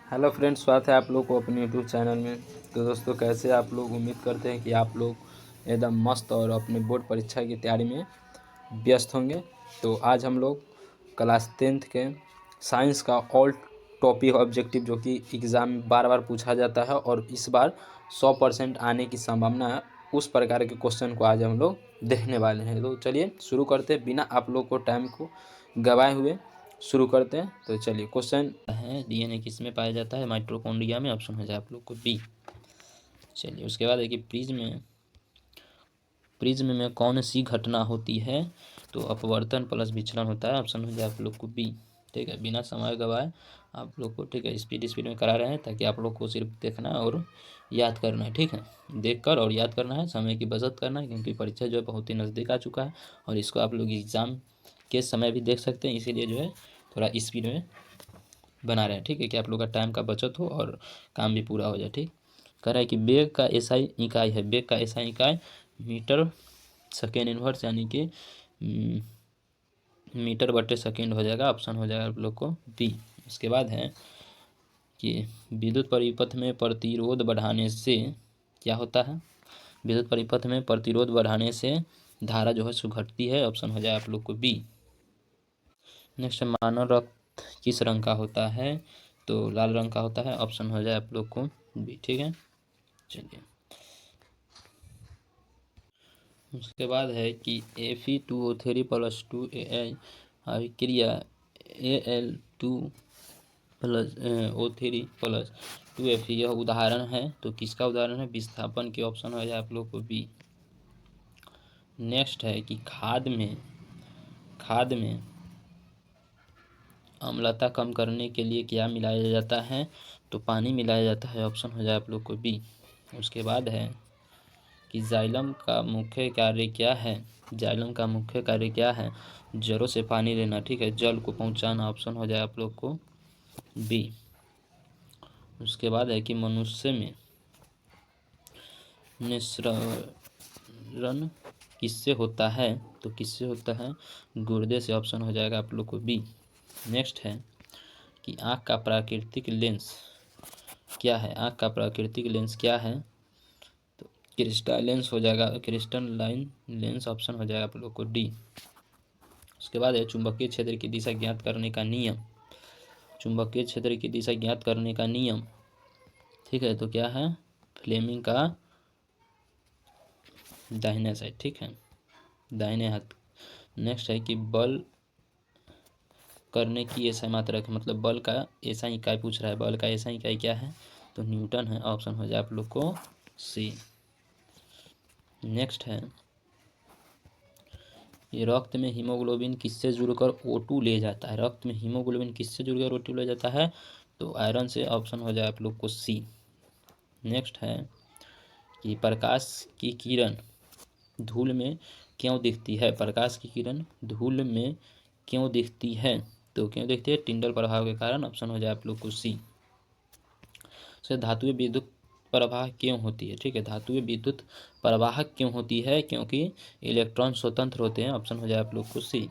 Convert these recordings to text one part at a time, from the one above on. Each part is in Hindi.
हेलो फ्रेंड्स, स्वागत है आप लोग को अपने यूट्यूब चैनल में। तो दोस्तों, कैसे आप लोग? उम्मीद करते हैं कि आप लोग एकदम मस्त और अपने बोर्ड परीक्षा की तैयारी में व्यस्त होंगे। तो आज हम लोग क्लास 10th के साइंस का ऑल टॉपिक ऑब्जेक्टिव, जो कि एग्ज़ाम में बार बार पूछा जाता है और इस बार 100% आने की संभावना है, उस प्रकार के क्वेश्चन को आज हम लोग देखने वाले हैं। तो चलिए शुरू करते हैं, बिना आप लोग को टाइम को गवाए हुए शुरू करते हैं। तो चलिए, क्वेश्चन है डीएनए किस में पाया जाता है? माइटोकॉन्ड्रिया में। ऑप्शन हो जाए आप लोग को बी। चलिए, उसके बाद है कि प्रिज्म में कौन सी घटना होती है? तो अपवर्तन प्लस विचलन होता है। ऑप्शन हो जाए आप लोग को बी। ठीक है, बिना समय गवाए आप लोग को, ठीक है, स्पीड में करा रहे हैं ताकि आप लोग को सिर्फ देखना और याद करना है। ठीक है, देखकर और याद करना है, समय की बचत करना है, क्योंकि परीक्षा जो है बहुत ही नज़दीक आ चुका है और इसको आप लोग एग्ज़ाम के समय भी देख सकते हैं। इसीलिए जो है थोड़ा स्पीड में बना रहे हैं। ठीक है, कि आप लोग का टाइम का बचत हो और काम भी पूरा हो जाए। ठीक, कह रहा है कि वेग का एसआई इकाई है। वेग का एसआई इकाई मीटर सेकेंड इनवर्स, यानी कि मीटर बटे सेकेंड हो जाएगा। ऑप्शन हो जाएगा आप लोग को बी। उसके बाद है कि विद्युत परिपथ में प्रतिरोध बढ़ाने से क्या होता है? विद्युत परिपथ में प्रतिरोध बढ़ाने से धारा जो है सो घटती है। ऑप्शन हो जाए आप लोग को बी। नेक्स्ट, मानव रक्त किस रंग का होता है? तो लाल रंग का होता है। ऑप्शन हो जाए आप लोग को बी। ठीक है, चलिए, उसके बाद है कि Fe2O3 प्लस 2Al अभिक्रिया Al2 plus O3 plus 2Fe यह उदाहरण है। तो किसका उदाहरण है? विस्थापन के। ऑप्शन हो जाए आप लोग को बी। नेक्स्ट है कि खाद में अम्लता कम करने के लिए क्या मिलाया जाता है? तो पानी मिलाया जाता है। ऑप्शन हो जाए आप लोग को बी। उसके बाद है कि जाइलम का मुख्य कार्य क्या है? जाइलम का मुख्य कार्य क्या है? जड़ों से पानी लेना। ठीक है, जल को पहुंचाना। ऑप्शन हो जाए आप लोग को बी। उसके बाद है कि मनुष्य में निस्सरण किससे होता है? तो किससे होता है? गुर्दे से। ऑप्शन हो जाएगा आप लोग को बी। नेक्स्ट है कि आँख का प्राकृतिक लेंस क्या है? आँख का प्राकृतिक लेंस क्या है? तो क्रिस्टल लेंस हो जाएगा, क्रिस्टल लाइन लेंस। ऑप्शन हो जाएगा आप लोग को डी। उसके बाद है चुंबकीय क्षेत्र की दिशा ज्ञात करने का नियम। चुंबकीय क्षेत्र की दिशा ज्ञात करने का नियम, ठीक है, तो क्या है? फ्लेमिंग का दाहिने साइड। ठीक है, दाहिने हाथ। नेक्स्ट है कि बल करने की ऐसा मात्रक, मतलब बल का ऐसा इकाई पूछ रहा है। बल का ऐसा इकाई क्या है? तो न्यूटन है। ऑप्शन हो जाए आप लोग को सी। नेक्स्ट है ये रक्त में हीमोग्लोबिन किससे जुड़कर O2 ले जाता है? रक्त में हीमोग्लोबिन किससे जुड़कर O2 ले जाता है? तो आयरन से। ऑप्शन हो जाए आप लोग को सी। नेक्स्ट है कि प्रकाश की किरण धूल में क्यों दिखती है? प्रकाश की किरण धूल में क्यों दिखती है? तो क्यों दिखती है? टिंडल प्रभाव के कारण। ऑप्शन हो जाए आप लोग को सी। से धातुएं विद्युत प्रवाह क्यों होती है? ठीक है, धातुएं विद्युत प्रवाह क्यों होती है? क्योंकि इलेक्ट्रॉन स्वतंत्र होते हैं। ऑप्शन हो जाए आप लोग को सी।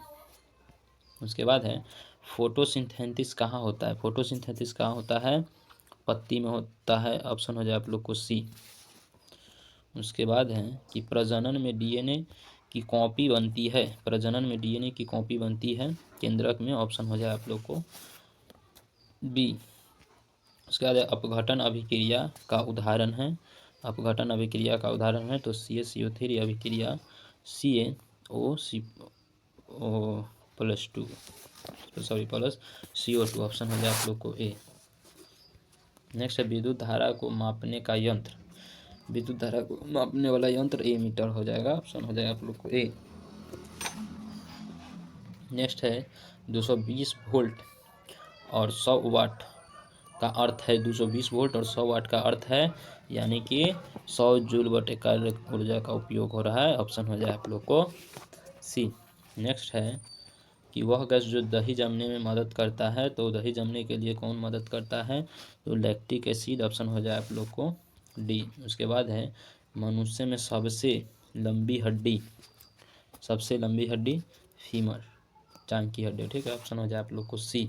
उसके बाद है फोटोसिंथेसिस कहाँ होता है? फोटोसिंथेसिस कहाँ होता है? पत्ती में होता है। ऑप्शन हो जाए आप लोग को सी। उसके बाद है कि प्रजनन में डीएनए की कॉपी बनती है। प्रजनन में डीएनए की कॉपी बनती है केंद्रक में। ऑप्शन हो जाए आप लोग को बी। उसके बाद अपघटन अभिक्रिया का उदाहरण है। अपघटन अभिक्रिया का उदाहरण है तो CaCO3 अभिक्रिया CaO plus 2 plus CO2। Option हो जाए आप लोग को ए। नेक्स्ट है विद्युत धारा को मापने का यंत्र। विद्युत धारा को मापने वाला यंत्र एमीटर हो जाएगा। ऑप्शन हो जाएगा आप लोग को ए। नेक्स्ट है 220 वोल्ट और 100 वाट का अर्थ है। 220 वोल्ट और 100 वाट का अर्थ है यानी कि 100 जूल बटे कार्य ऊर्जा का उपयोग हो रहा है। ऑप्शन हो जाए आप लोग को सी। नेक्स्ट है कि वह गैस जो दही जमने में मदद करता है, तो दही जमने के लिए कौन मदद करता है? तो लैक्टिक एसिड। ऑप्शन हो जाए आप लोग को डी। उसके बाद है मनुष्य में सबसे लंबी हड्डी फीमर, टांग की हड्डी। ठीक है, ऑप्शन हो जाए आप लोग को सी।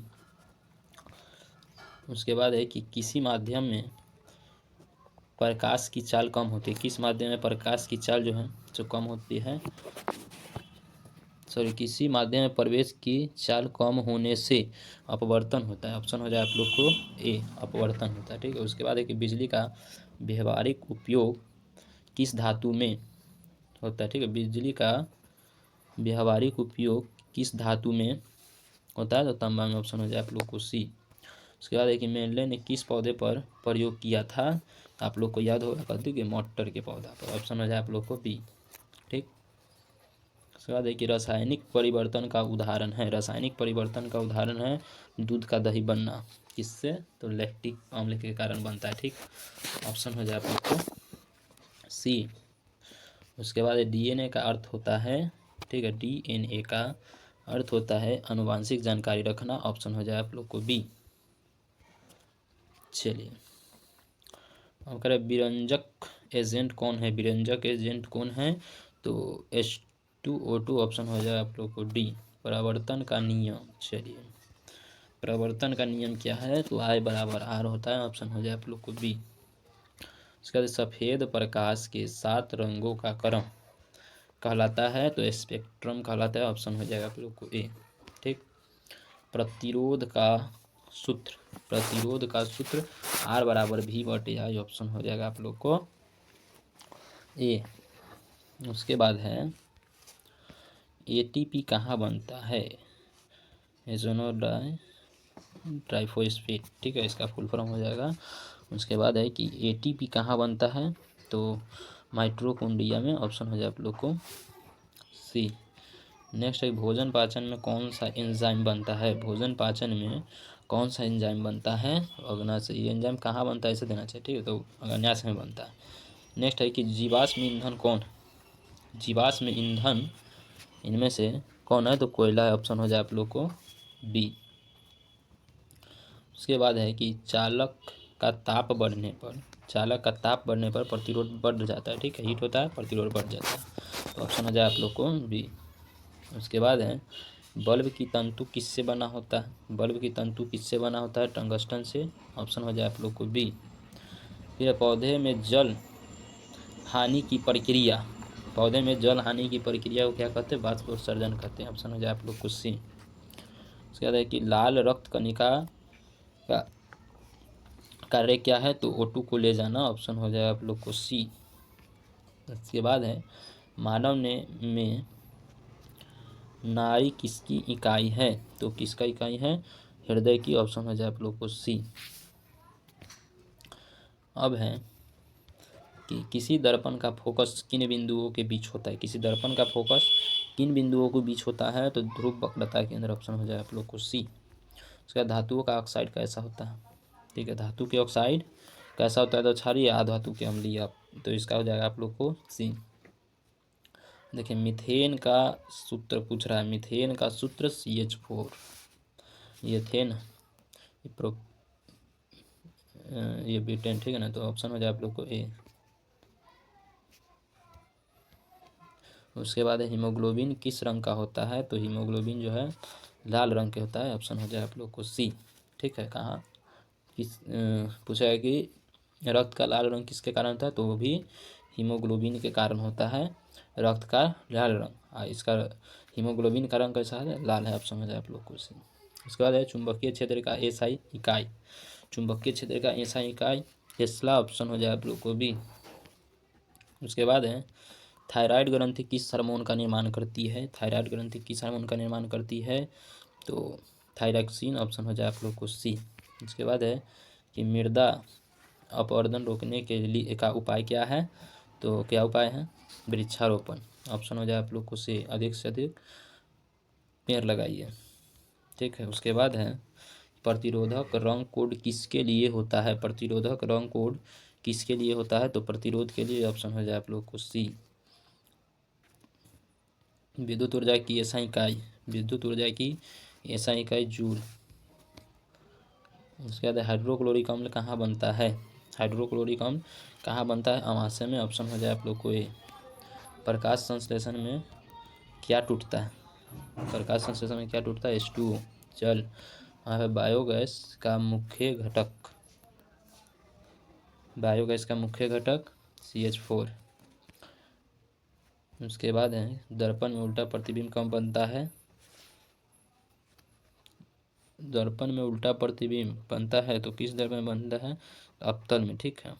उसके बाद है कि किसी माध्यम में प्रकाश की चाल कम होती है, किस माध्यम में प्रकाश की चाल जो है जो कम होती है, सॉरी, किसी माध्यम में प्रवेश की चाल कम होने से अपवर्तन होता है। ऑप्शन हो जाए आप लोग को ए, अपवर्तन होता है। ठीक है, उसके बाद है कि बिजली का व्यवहारिक उपयोग किस धातु में होता है। ठीक है, बिजली का व्यवहारिक उपयोग किस धातु में होता है, तो तांबा में। ऑप्शन हो जाए आप लोग को सी। उसके बाद है कि मेनले ने किस पौधे पर प्रयोग किया था, तो आप लोग को याद होगा कहते कि मटर के पौधा पर। ऑप्शन हो जाए आप लोग को बी। ठीक, उसके बाद है कि रासायनिक परिवर्तन का उदाहरण है, रासायनिक परिवर्तन का उदाहरण है दूध का दही बनना, किससे, तो लैक्टिक अम्ल के कारण बनता है। ठीक, ऑप्शन हो जाए आप लोग को सी। उसके बाद डीएनए का अर्थ होता है, ठीक है, डीएनए का अर्थ होता है आनुवांशिक जानकारी रखना। ऑप्शन हो जाए आप लोग को बी। चलिए अब करें विरंजक एजेंट कौन है, विरंजक एजेंट कौन है, तो H2O2। ऑप्शन हो जाए आप लोग को डी। परावर्तन का नियम, चलिए परावर्तन का नियम क्या है, तो I बराबर R होता है। ऑप्शन हो जाए आप लोग को बी। उसके बाद सफ़ेद प्रकाश के 7 रंगों का क्रम कहलाता है, तो स्पेक्ट्रम कहलाता है। ऑप्शन हो जाएगा आप लोग को ए। ठीक, प्रतिरोध का सूत्र, प्रतिरोध का सूत्र R बराबर V बटे I। ऑप्शन हो जाएगा आप लोग को ए। उसके बाद है ATP कहाँ बनता है, ट्राइफॉस्फेट। ठीक है, इसका फुल फॉर्म हो जाएगा। उसके बाद है कि ATP कहाँ बनता है, तो माइटोकॉन्ड्रिया में। ऑप्शन हो जाए आप लोग को सी। नेक्स्ट है भोजन पाचन में कौन सा एंजाइम बनता है, भोजन पाचन में कौन सा एंजाइम बनता है, अग्नाशय। ये एंजाइम कहाँ बनता है इसे देना चाहिए। ठीक है, तो अग्नाशय में बनता है। नेक्स्ट है कि जीवाश्म ईंधन कौन, जीवाश्म ईंधन इनमें से कौन है, तो कोयला है। ऑप्शन हो जाए आप लोग को बी। उसके बाद है कि चालक का ताप बढ़ने पर, चालक का ताप बढ़ने पर प्रतिरोध बढ़ जाता है। ठीक है, हीट होता है, प्रतिरोध बढ़ जाता है। तो ऑप्शन हो जाए आप लोग को बी। उसके बाद है बल्ब की तंतु किससे बना होता है, बल्ब की तंतु किससे बना होता है, टंगस्टन से। ऑप्शन हो जाए आप लोग को बी। फिर पौधे में जल हानि की प्रक्रिया, पौधे में जल हानि की प्रक्रिया को क्या कहते हैं, वाष्पोत्सर्जन कहते हैं। ऑप्शन हो जाए आप लोग को सी। उसके बाद है कि लाल रक्त कणिका का कार्य क्या है, तो O2 को ले जाना। ऑप्शन हो जाए आप लोग को सी। इसके बाद है मानव में नाड़ी किसकी इकाई है, तो किसका इकाई है, हृदय की। ऑप्शन हो जाए आप लोग को सी। अब है कि किसी दर्पण का फोकस किन बिंदुओं के बीच होता है, किसी दर्पण का फोकस किन बिंदुओं के बीच होता है, तो ध्रुव वक्रता के अंदर। ऑप्शन हो जाए आप लोग को सी। उसका धातुओं का ऑक्साइड कैसा होता है, ठीक है, धातु के ऑक्साइड कैसा होता है, तो क्षारीय, अधातु के अम्लीय। तो इसका हो जाएगा आप लोग को सी। देखिए मीथेन का सूत्र पूछ रहा है, मीथेन का सूत्र CH4, मीथेन ये B10। ठीक है ना, तो ऑप्शन हो जाए आप लोग को ए। उसके बाद हीमोग्लोबिन किस रंग का होता है, तो हीमोग्लोबिन जो है लाल रंग के होता है। ऑप्शन हो जाए आप लोग को सी। ठीक है, कहाँ किस पूछा है कि रक्त का लाल रंग किसके कारण होता है, तो वो भी हीमोग्लोबिन के कारण होता है, रक्त का लाल रंग। इसका हीमोग्लोबिन का रंग कैसा है, लाल है। ऑप्शन हो जाए आप लोग को सी। उसके बाद है चुंबकीय क्षेत्र का SI इकाई, चुंबकीय क्षेत्र का SI इकाई टेस्ला। ऑप्शन हो जाए आप लोग को बी। उसके बाद है थायराइड ग्रंथि किस हार्मोन का निर्माण करती है, थायराइड ग्रंथि किस हार्मोन का निर्माण करती है, तो थायरॉक्सिन। ऑप्शन हो जाए आप लोग को सी। उसके बाद है कि मृदा अपवर्तन रोकने के लिए का उपाय क्या है, तो क्या उपाय है, वृक्षारोपण। ऑप्शन हो जाए आप लोग को सी, अधिक से अधिक पेड़ लगाइए। ठीक है, उसके बाद है प्रतिरोधक रंग कोड किसके लिए होता है, प्रतिरोधक रंग कोड किसके लिए होता है, तो प्रतिरोध के लिए। ऑप्शन हो जाए आप लोग को सी। विद्युत ऊर्जा की SI इकाई, विद्युत ऊर्जा की SI इकाई जूल। उसके बाद हाइड्रोक्लोरिक अम्ल कहाँ बनता है, हाइड्रोक्लोरिक अम्ल कहाँ बनता है, अमाशय में। ऑप्शन हो जाए आप लोग को ए। प्रकाश संश्लेषण में क्या टूटता है, प्रकाश संश्लेषण में क्या टूटता है, H2O जल। है बायोगैस का मुख्य घटक, बायोगैस का मुख्य घटक CH4। उसके बाद है दर्पण में उल्टा प्रतिबिंब कब बनता है, दर्पण में उल्टा प्रतिबिंब बनता है तो किस दर्पण में बनता है, अवतल में, ठीक है।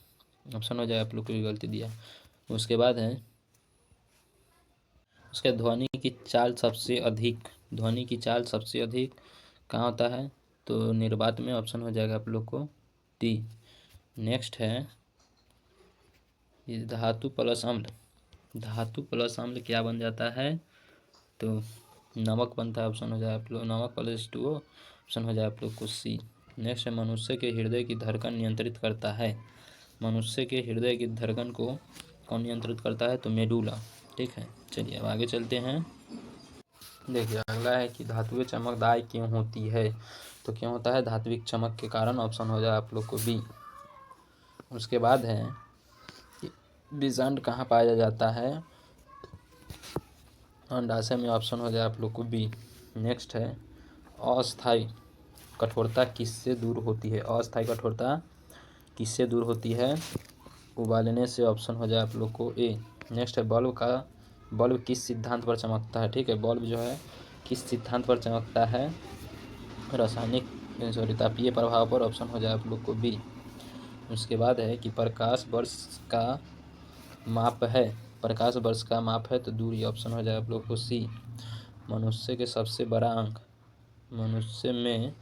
ऑप्शन हो जाए, आप लोग को भी गलती दिया। उसके बाद है उसके ध्वनि की चाल सबसे अधिक, ध्वनि की चाल सबसे अधिक कहाँ होता है, तो निर्वात में। ऑप्शन हो जाएगा आप लोग को डी। नेक्स्ट है धातु प्लस अम्ल, धातु प्लस अम्ल क्या बन जाता है, तो नमक बनता है। ऑप्शन हो जाए आप लोग नमक प्लस H2O। ऑप्शन हो जाए आप लोग को सी। नेक्स्ट है मनुष्य के हृदय की धड़कन नियंत्रित करता है, मनुष्य के हृदय की धड़कन को कौन नियंत्रित करता है, तो मेडुला, ठीक है। चलिए अब आगे चलते हैं। देखिए अगला है कि धातुएं चमकदार क्यों होती है, तो क्यों होता है, धात्विक चमक के कारण। ऑप्शन हो जाए आप लोग को बी। उसके बाद है कि विषांड कहाँ पाया जाता है, अंडाशय में। ऑप्शन हो जाए आप लोग को बी। नेक्स्ट है अस्थायी कठोरता किससे दूर होती है, अस्थायी कठोरता किससे दूर होती है, उबालने से। ऑप्शन हो जाए आप लोग को ए। नेक्स्ट है बल्ब किस सिद्धांत पर चमकता है, ठीक है। बल्ब जो है किस सिद्धांत पर चमकता है, रासायनिक तापीय प्रभाव पर। ऑप्शन हो जाए आप लोग को बी। उसके बाद है कि प्रकाश वर्ष का माप है, प्रकाश वर्ष का माप है तो दूरी। ऑप्शन हो जाए आप लोग को सी। मनुष्य के सबसे बड़ा अंग, मनुष्य में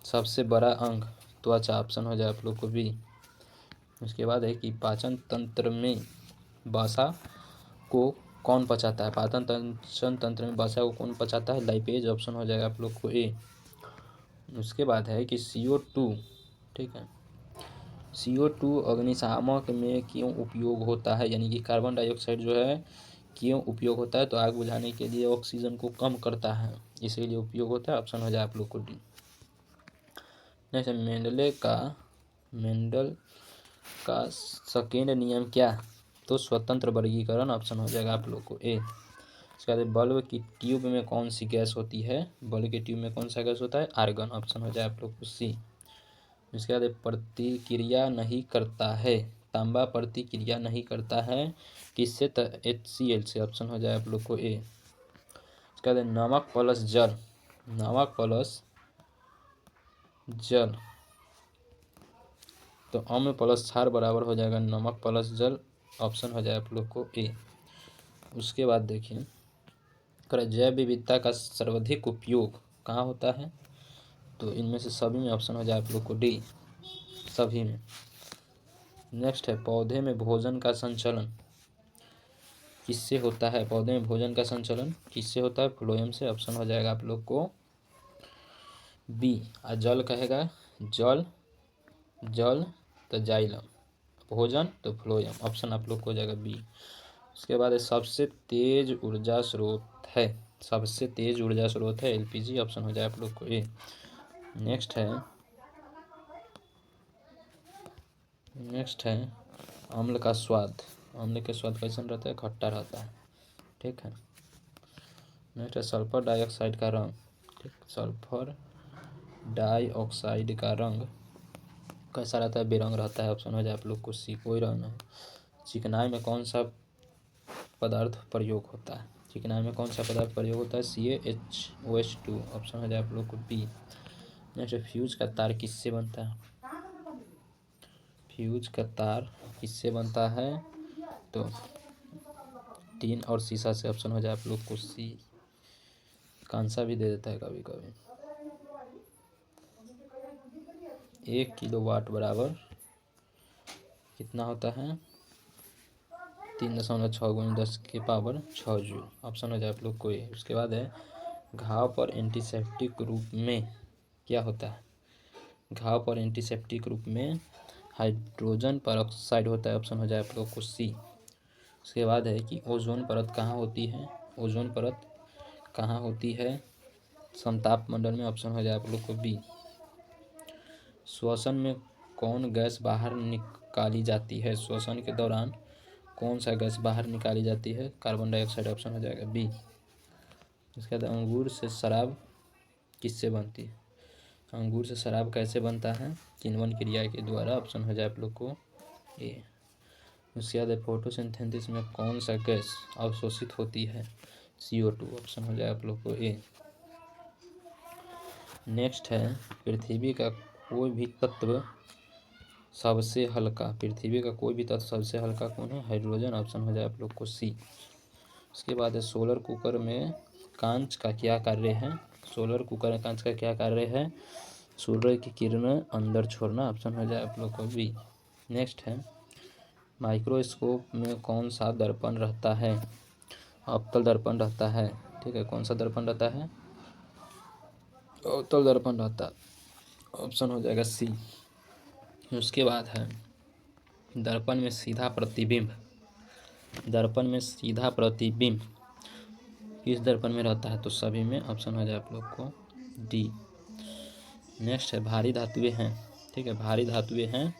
सबसे बड़ा अंग त्वचा। ऑप्शन हो जाए आप लोग को बी। उसके बाद है कि पाचन तंत्र में वसा को कौन पचाता है, पाचन तंत्र में वसा को कौन पचाता है, लाइपेज। ऑप्शन हो जाएगा आप लोग को ए। उसके बाद है कि CO2, ठीक है, CO2 अग्निशामक में क्यों उपयोग होता है, यानी कि कार्बन डाइऑक्साइड जो है क्यों उपयोग होता है, तो आग बुझाने के लिए ऑक्सीजन को कम करता है, इसीलिए उपयोग होता है। ऑप्शन हो जाए आप लोग को डी। नेक्स्ट मेंडल का सेकेंड नियम क्या, तो स्वतंत्र वर्गीकरण। ऑप्शन हो जाएगा आप लोग को ए। उसके बाद बल्ब की ट्यूब में कौन सी गैस होती है, बल्ब की ट्यूब में कौन सा गैस होता है, आर्गन। ऑप्शन हो जाए आप लोग को सी। उसके बाद प्रतिक्रिया नहीं करता है, तांबा प्रतिक्रिया नहीं करता है किससे, HCl से। ऑप्शन हो जाए आप लोग को ए। उसके बाद नमक प्लस जल, नमक प्लस जल तो अम्ल प्लस क्षार बराबर हो जाएगा नमक प्लस जल। ऑप्शन हो जाए आप लोग को ए। उसके बाद देखिए जैव विविधता का सर्वाधिक उपयोग कहाँ होता है, तो इनमें से सभी में। ऑप्शन हो जाए आप लोग को डी, सभी में। नेक्स्ट है पौधे में भोजन का संचलन किससे होता है, पौधे में भोजन का संचलन किससे होता है, फ्लोएम से। ऑप्शन हो जाएगा आप लोग को बी। जल कहेगा जल, जल तो जाइलम, भोजन तो फ्लोएम। ऑप्शन आप लोग को हो जाएगा बी। उसके बाद सबसे तेज ऊर्जा स्रोत है, सबसे तेज ऊर्जा स्रोत है LPG। ऑप्शन हो जाए आप लोग को ए। नेक्स्ट है अम्ल का स्वाद, अम्ल के स्वाद कैसन रहता है, खट्टा रहता है, ठीक है। नेक्स्ट है सल्फर डाइऑक्साइड का रंग, ठीक, सल्फर डाइऑक्साइड का रंग कैसा रहता है, बेरंग रहता है। ऑप्शन हो जाए आप लोग को सी, कोई रंग नहीं। चिकनाई में कौन सा पदार्थ प्रयोग होता है, चिकनाई में कौन सा पदार्थ प्रयोग होता है, CaHOH2। ऑप्शन हो जाए आप लोग को बी। नेक्स्ट फ्यूज का तार किससे बनता है, फ्यूज का तार किससे बनता है, तो टीन और शीशा से। ऑप्शन हो जाए आप लोग को सी। कांसा भी दे देता है कभी कभी। 1 किलोवाट बराबर कितना होता है, 3.6 × 10⁻6 जूल। ऑप्शन हो जाए आप लोग को ये। उसके बाद है घाव पर एंटीसेप्टिक रूप में क्या होता है, घाव पर एंटीसेप्टिक रूप में हाइड्रोजन परऑक्साइड होता है। ऑप्शन हो जाए आप लोग को सी। उसके बाद है कि ओजोन परत कहाँ होती है, ओजोन परत कहाँ होती है, समताप मंडल में। ऑप्शन हो जाए आप लोग को बी। श्वसन में कौन गैस बाहर निकाली जाती है, श्वसन के दौरान कौन सा गैस बाहर निकाली जाती है, कार्बन डाइऑक्साइड। ऑप्शन हो जाएगा बी। इसके बाद अंगूर से शराब किससे बनती है? अंगूर से शराब कैसे बनता है? किण्वन क्रिया के द्वारा। ऑप्शन हो जाए आप लोग को ए। उसके बाद फोटोसिंथेसिस में कौन सा गैस अवशोषित होती है? CO2। ऑप्शन हो जाए आप लोग को ए। नेक्स्ट है पृथ्वी का कोई भी तत्व सबसे हल्का। पृथ्वी का कोई भी तत्व सबसे हल्का कौन है? हाइड्रोजन। ऑप्शन हो जाए आप लोग को सी। उसके बाद है सोलर कुकर में कांच का क्या कार्य है? सोलर कुकर में कांच का क्या कार्य है? सूर्य की किरणें अंदर छोड़ना। ऑप्शन हो जाए आप लोग को बी। नेक्स्ट है माइक्रोस्कोप में कौन सा दर्पण रहता है? अवतल दर्पण रहता है। ठीक है, कौन सा दर्पण रहता है? अवतल दर्पण रहता है। ऑप्शन हो जाएगा सी। उसके बाद है दर्पण में सीधा प्रतिबिंब। दर्पण में सीधा प्रतिबिंब किस दर्पण में रहता है? तो सभी में। ऑप्शन हो जाए आप लोग को डी। नेक्स्ट है भारी धातुएं हैं। ठीक है, भारी धातुएं हैं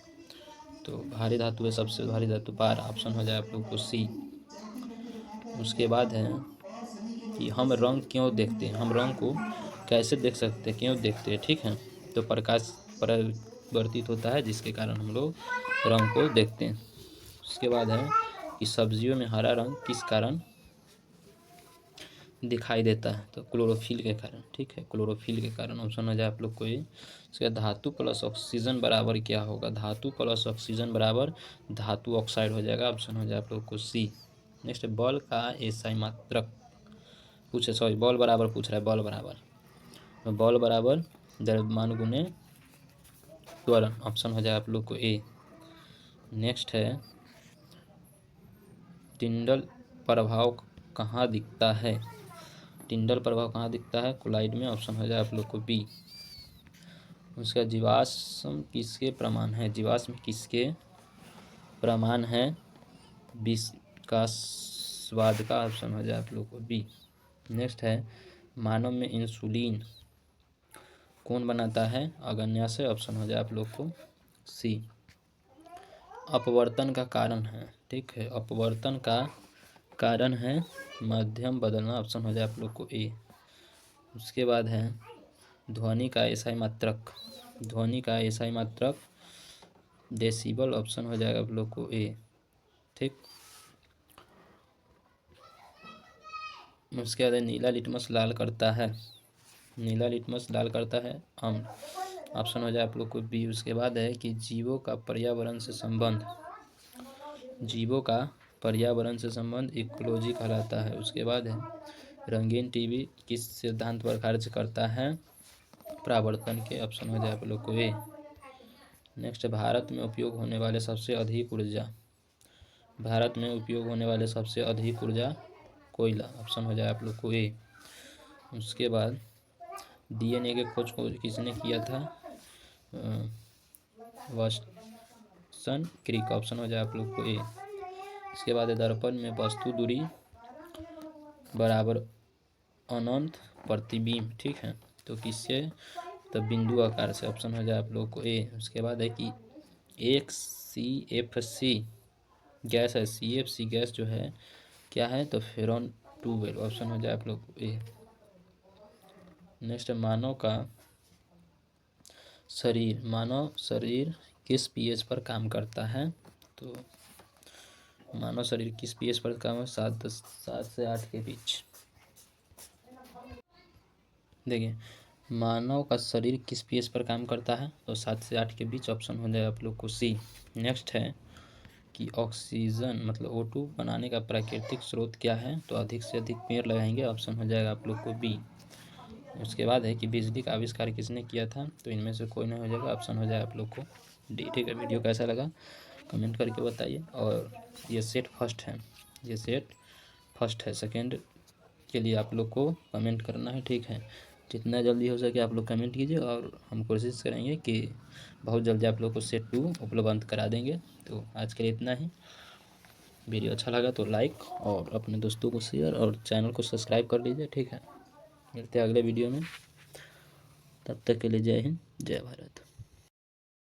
तो भारी धातुएं सबसे भारी धातु पार। ऑप्शन हो जाए आप लोग को सी। उसके बाद है कि हम रंग क्यों देखते हैं? हम रंग को कैसे देख सकते हैं, क्यों देखते हैं? ठीक है, तो प्रकाश परावर्तित होता है जिसके कारण हम लोग रंग को देखते हैं। उसके बाद है कि सब्जियों में हरा रंग किस कारण दिखाई देता है? तो क्लोरोफिल के कारण। ठीक है, क्लोरोफिल के कारण। ऑप्शन हो जाए आप लोग को ये। उसके धातु प्लस ऑक्सीजन बराबर क्या होगा? धातु प्लस ऑक्सीजन बराबर धातु ऑक्साइड हो जाएगा। ऑप्शन हो जाए आप लोग को सी। नेक्स्ट बल का एसआई मात्रक पूछे, सॉरी बल बराबर पूछ रहा है। बल बराबर तो बल बराबर द्रव्यमान गुने त्वरण। ऑप्शन हो जाए आप लोग को ए। नेक्स्ट है टिंडल प्रभाव कहाँ दिखता है? टिंडल प्रभाव कहाँ दिखता है? कोलाइड में। ऑप्शन हो जाए आप लोग को बी। उसका जीवाश्म किसके प्रमाण है? जीवाश्म किसके प्रमाण है? विष का स्वाद का। ऑप्शन हो जाए आप लोग को बी। नेक्स्ट है मानव में इंसुलिन कौन बनाता है? अग्न्याशय। ऑप्शन हो जाए आप लोग को सी। अपवर्तन का कारण है। ठीक है, अपवर्तन का कारण है माध्यम बदलना। ऑप्शन हो जाए आप लोग को ए। उसके बाद है ध्वनि का एसआई मात्रक। ध्वनि का एसआई मात्रक डेसिबल। ऑप्शन हो जाएगा आप लोग को ए। ठीक, उसके बाद नीला लिटमस लाल करता है। नीला लिटमस लाल करता है अम्ल। ऑप्शन हो जाए आप लोग को बी। उसके बाद है कि जीवों का पर्यावरण से संबंध। जीवों का पर्यावरण से संबंध इकोलॉजी कहलाता है। उसके बाद है रंगीन टीवी किस सिद्धांत पर कार्य करता है? परावर्तन के। ऑप्शन हो जाए आप लोग को ए। नेक्स्ट भारत में उपयोग होने वाले सबसे अधिक ऊर्जा। भारत में उपयोग होने वाले सबसे अधिक ऊर्जा कोयला। ऑप्शन हो जाए आप लोग को ए। उसके बाद DNA के खोज को किसने किया था? Watson Crick. ऑप्शन हो जाए आप लोग को ए। इसके बाद दर्पण में वस्तु दूरी बराबर अनंत प्रतिबिंब। ठीक है, तो किससे? तो बिंदु आकार से। ऑप्शन हो जाए आप लोग को ए। उसके बाद है कि एक CFC गैस है। CFC गैस जो है क्या है? तो फेरॉन 12। ऑप्शन हो जाए आप लोग को ए। नेक्स्ट मानव शरीर किस pH पर काम करता है? तो मानव शरीर किस pH पर काम है? 7 से 8 के बीच। देखिए मानव का शरीर किस pH पर काम करता है? तो 7 से 8 के बीच। ऑप्शन हो जाए आप लोग को सी। नेक्स्ट है कि ऑक्सीजन मतलब O2 बनाने का प्राकृतिक स्रोत क्या है? तो अधिक से अधिक पेड़ लगाएंगे। ऑप्शन हो जाएगा आप लोग को बी। उसके बाद है कि बिजली का आविष्कार किसने किया था? तो इनमें से कोई नहीं हो जाएगा। ऑप्शन हो जाए आप लोग को डी। ठीक है, वीडियो कैसा लगा कमेंट करके बताइए। और ये सेट फर्स्ट है, ये सेट फर्स्ट है। सेकंड के लिए आप लोग को कमेंट करना है। ठीक है, जितना जल्दी हो सके आप लोग कमेंट कीजिए और हम कोशिश करेंगे कि बहुत जल्दी आप लोग को सेट 2 उपलब्ध करा देंगे। तो आज के लिए इतना ही। वीडियो अच्छा लगा तो लाइक और अपने दोस्तों को शेयर और चैनल को सब्सक्राइब कर लीजिए। ठीक है, मिलते हैं अगले वीडियो में। तब तक के लिए जय हिंद, जय भारत।